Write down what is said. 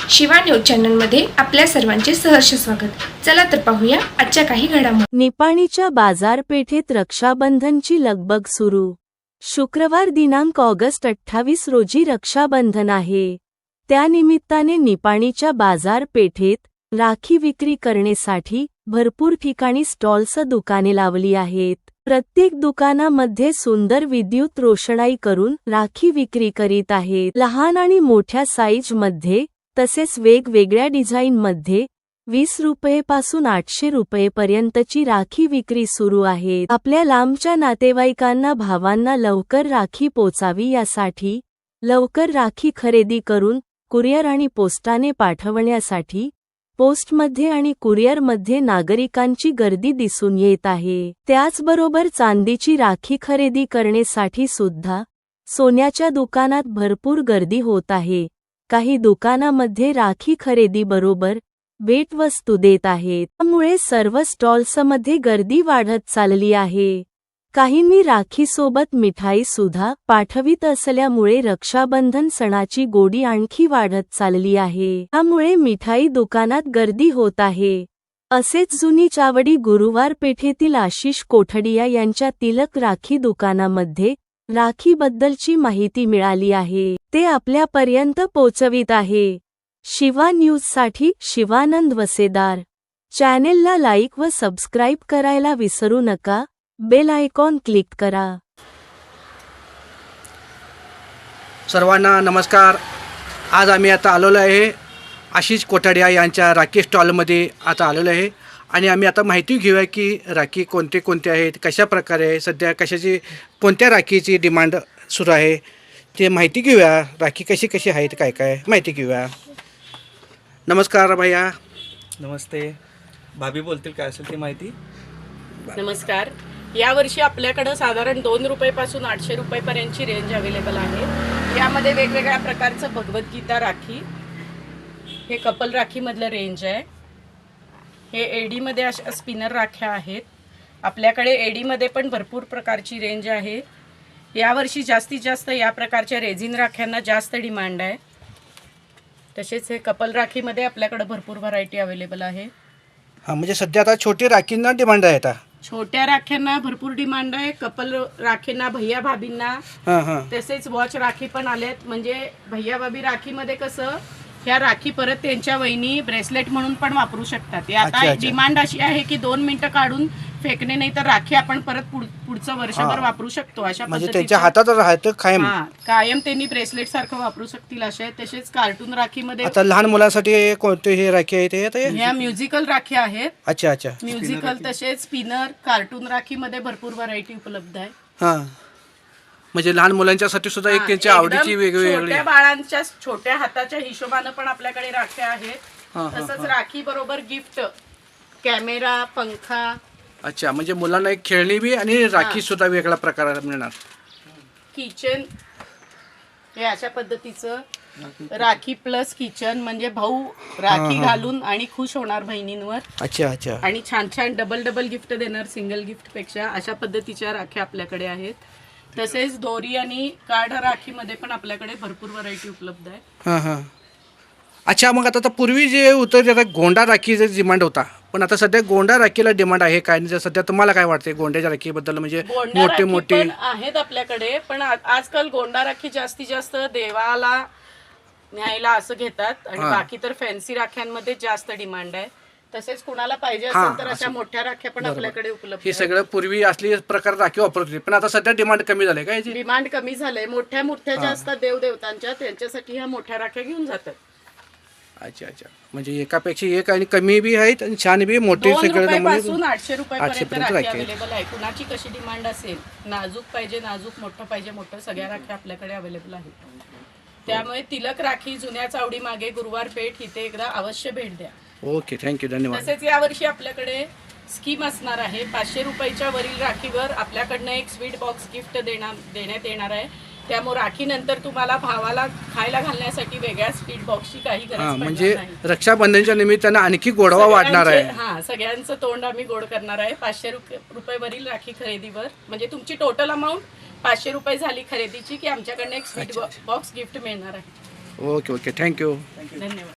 Shiva news चॅनलमध्ये आपल्या सर्वांचे सहर्ष स्वागत। चला तर पाहूया आजच्या काही घडामोडी। निपाणीच्या बाजारपेठेत रक्षाबंधनची लगबग सुरू। शुक्रवार दिनांक ऑगस्ट 28 रोजी रक्षाबंधन आहे। त्यानिमित्ताने निपाणीच्या बाजारपेठेत राखी विक्री करण्यासाठी भरपूर ठिकाणी स्टॉल्स दुकाने लावली आहेत। प्रत्येक दुकानामध्ये सुंदर विद्युत रोषणाई करून राखी विक्री करीत आहेत। लहान आणि मोठ्या साईजमध्ये तसेच वेगवेगळ्या डिझाईनमध्ये 20 रुपयेपासून 800 रुपयेपर्यंतची राखी विक्री सुरू आहे। आपल्या लांबच्या नातेवाईकांना भावांना लवकर राखी पोचावी यासाठी लवकर राखी खरेदी करून कुरिअर आणि पोस्टाने पाठवण्यासाठी पोस्टमध्ये आणि कुरिअरमध्ये नागरिकांची गर्दी दिसून येत आहे। त्याचबरोबर चांदीची राखी खरेदी करण्यासाठी सुद्धा सोन्याच्या दुकानात भरपूर गर्दी होत आहे। काही दुकानामध्ये राखी खरेदी बरोबर भेटवस्तू देत आहेत। त्यामुळे सर्व स्टॉल्समध्ये गर्दी वाढत चालली आहे। काहींनी राखीसोबत मिठाई सुद्धा पाठवित असल्यामुळे रक्षाबंधन सणाची गोडी आणखी वाढत चालली आहे। त्यामुळे मिठाई दुकानात गर्दी होत आहे। असेच जुनी चावडी गुरुवार पेठेतील आशिष कोठडिया यांच्या तिलक राखी दुकानामध्ये राखीबद्दलची माहिती मिळाली आहे, ते आपल्यापर्यंत पोचवित आहे। शिवा न्यूजसाठी शिवानंद वसेदार। चॅनेलला लाईक व सबस्क्राईब करायला विसरू नका, बेल आयकॉन क्लिक करा। सर्वांना नमस्कार। आज आम्ही आता आलेलो आहे आशिष कोठडिया यांच्या राखी स्टॉलमध्ये आता आलेलो आहे आणि आम्ही आता माहिती घेऊया की राखी कोणते कोणते आहेत, कशा प्रकारे आहे, सध्या कशाची कोणत्या राखीची डिमांड सुरू आहे ते माहिती घेऊया। राखी कशी कशी आहेत काय काय माहिती घेऊया। नमस्कार भैया। नमस्ते। भाभी बोलतील काय असेल ती माहिती। नमस्कार। यावर्षी आपल्याकडे साधारण 2 रुपयापासून 800 रुपयेपर्यंतची रेंज अवेलेबल आहे। यामध्ये वेगवेगळ्या प्रकारचं भगवद्गीता राखी, हे कपल राखीमधलं रेंज आहे। हे एडीमध्ये अशा स्पिनर राख्या आहेत। आपल्याकडे एडीमध्ये पण भरपूर प्रकारची रेंज आहे। यावर्षी जास्तीत जास्त या प्रकारच्या रेझिन राख्यांना जास्त डिमांड आहे। तसेच हे कपल राखीमध्ये आपल्याकडे भरपूर व्हरायटी अवेलेबल आहे। हां, म्हणजे सध्या आता छोटी राखींना डिमांड आहे आता। छोट्या राख्यांना भरपूर डिमांड आहे। कपल राखींना, भैया भाभींना, तसेच वॉच राखी पण आलेत। म्हणजे भैया भाभी राखीमध्ये कसं ह्या राखी परत त्यांच्या वहिनी ब्रेसलेट म्हणून पण वापरू शकतात। आता डिमांड अशी आहे की 2 मिनिटं काढून फेकणे नाही तर राखी आपण परत पुढचं वर्षभर वापरू शकतो। अशा म्हणजे त्यांच्या हातात राहतं कायम त्यांनी ब्रेसलेट सारखं वापरू शकतील असे। तसेच कार्टून राखीमध्ये आता लहान मुलांसाठी कोणते हे राखी आहेत? ह्या म्युझिकल राखी आहेत। अच्छा अच्छा, म्युझिकल तसेच स्पिनर कार्टून राखीमध्ये भरपूर व्हरायटी उपलब्ध आहे। हां, म्हणजे लहान मुलांच्यासाठी सुद्धा एक त्यांच्या आवडीची वेगवेगळी छोट्या बाळांच्या छोट्या हाताच्या हिशोबाने पण आपल्याकडे राख्या आहेत। तसंच राखी बरोबर गिफ्ट, कॅमेरा, पंखा। अच्छा, म्हणजे मुलांना एक खेळणी बी आणि राखी सुद्धा वेगळ्या प्रकारात मिळणार। किचन हे अशा पद्धतीचं राखी प्लस किचन, म्हणजे भाऊ राखी घालून आणि खुश होणार बहिणींवर। अच्छा अच्छा, आणि छान छान डबल गिफ्ट देणार सिंगल गिफ्ट पेक्षा, अशा पद्धतीच्या राख्या आपल्याकडे आहेत। तसेच दोरी आणि कार्ड राखीमध्ये पण आपल्याकडे भरपूर व्हरायटी उपलब्ध आहे। हां हां, अच्छा। मग आता पूर्वी जे होतं त्याला गोंडा राखीचा डिमांड होता, पण आता सध्या गोंडा राखीला डिमांड आहे काय? सध्या तुम्हाला काय वाटते गोंड्याच्या राखीबद्दल? म्हणजे मोठे मोठे आहेत आपल्याकडे, पण आजकाल गोंडा राखी जास्तीत जास्त देवाला न्यायला असं घेतात आणि बाकी तर फॅन्सी राख्यांमध्ये जास्त डिमांड आहे। तसेच कुणाला पाहिजे असेल तर अशा मोठ्या राख्या पण आपल्याकडे उपलब्ध हे सगळं पूर्वी असली प्रकार राखी वापरत होते, पण आता सध्या डिमांड कमी झाले काय? डिमांड कमी झाले। मोठ्या मोठ्या ज्या असतात देवदेवतांच्या, त्यांच्यासाठी ह्या मोठ्या राख्या घेऊन जातात। अच्छा अच्छा, म्हणजे एकापेक्षा एक आणि कमी बी आहेत आणि छान बी मोठे सगळे 2 रुपयापासून 800 रुपयेपर्यंत राखी राखी अवेलेबल आहे। कुणाची कशी डिमांड असेल, नाजूक पाहिजे नाजूक, मोठं पाहिजे मोठं, सगळ्या राख्या आपल्याकडे अवेलेबल आहेत। त्यामुळे तिलक राखी जुन्या चावडी मागे गुरुवार पेठ इथे एकदा अवश्य भेट द्या। ओके, थँक्यू, धन्यवाद। तसेच यावर्षी आपल्याकडे स्कीम असणार आहे। 500 रुपयाच्या वरील राखीवर आपल्याकडनं एक स्वीट बॉक्स गिफ्ट देण्यात येणार आहे। त्यामुळे राखीनंतर तुम्हाला भावाला खायला घालण्यासाठी वेगळ्या स्वीट बॉक्सची काही गरज पडणार म्हणजे नाही। रक्षाबंधनच्या निमित्तानं आणखी गोडवा वाढणार आहे। सगळ्यांचं तोंड आम्ही गोड करणार आहे। 500 रुपये वरील राखी खरेदीवर, म्हणजे तुमची टोटल अमाऊंट 500 रुपये झाली खरेदीची की आमच्याकडनं एक स्वीट बॉक्स गिफ्ट मिळणार आहे। ओके ओके, थँक्यू, धन्यवाद।